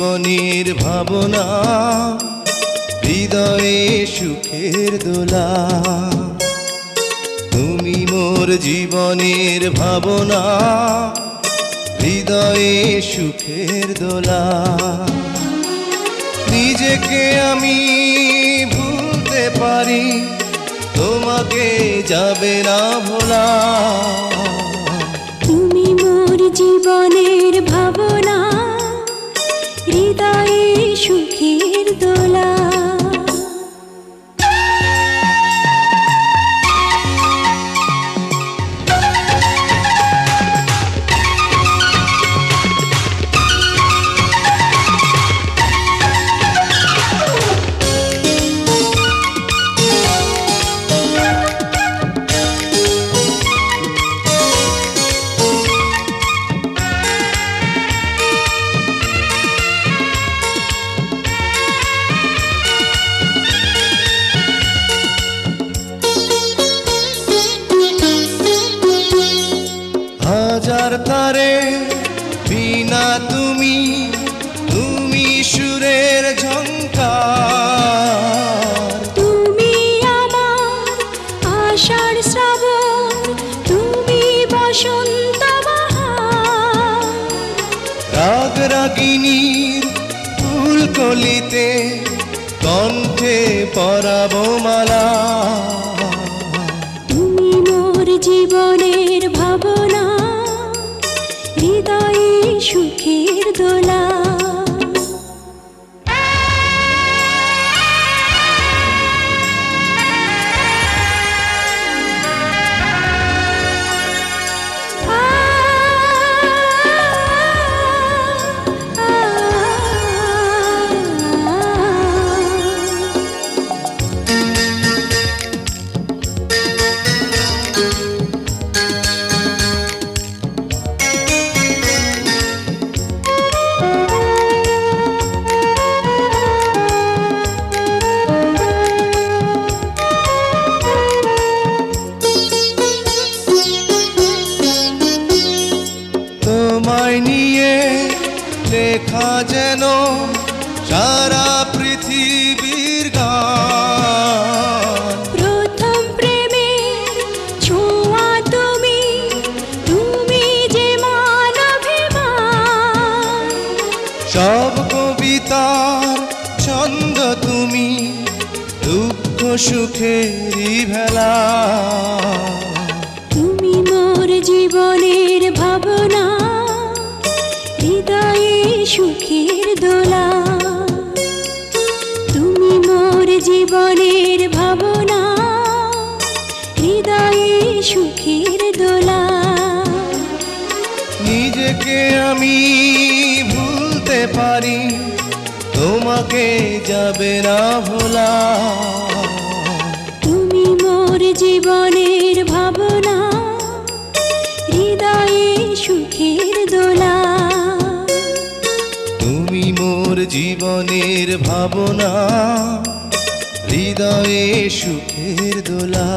জীবনের ভাবনা, হৃদয়ে সুখের দোলা। তুমি মোর জীবনের ভাবনা, হৃদয়ে সুখের দোলা। নিজেকে আমি ভুলতে পারি, তোমাকে যাবে না ভোলা। তুমি মোর জীবনের ভাবনা, হৃদয়ে সুখের দোলা। হাজার তারে বিনা তুমি, তুমি সুরের ঝংকার। তুমি আমার আষাঢ় শ্রাবণ, তুমি বসন্ত বাহার। রাগ রাগিনীর ফুলকলিতে কণ্ঠে পরাবো মালা। তুমি মোর জীবনের ভাবনা, হৃদয়ে সুখের দোলা। তোমায় নিয়ে লেখা যেন সারা পৃথিবীর গান। প্রথম প্রেমের ছোঁয়া তুমি, তুমি যে মানবিমান। সব কবিতার ছন্দ তুমি, দুঃখ সুখেরই ভেলা। তুমি মোর জীবনের ভাবনা, হৃদয়ে সুখের দোলা। তুমি মোর জীবনের ভাবনা, হৃদয়ে সুখের দোলা। নিজেকে আমি ভুলতে পারি, তোমাকে যাবে না ভোলা। তুমি মোর জীবনের ভাবনা, হৃদয়ে সুখের দোলা। তুমি মোর জীবনের ভাবনা, হৃদয়ে সুখের দোলা।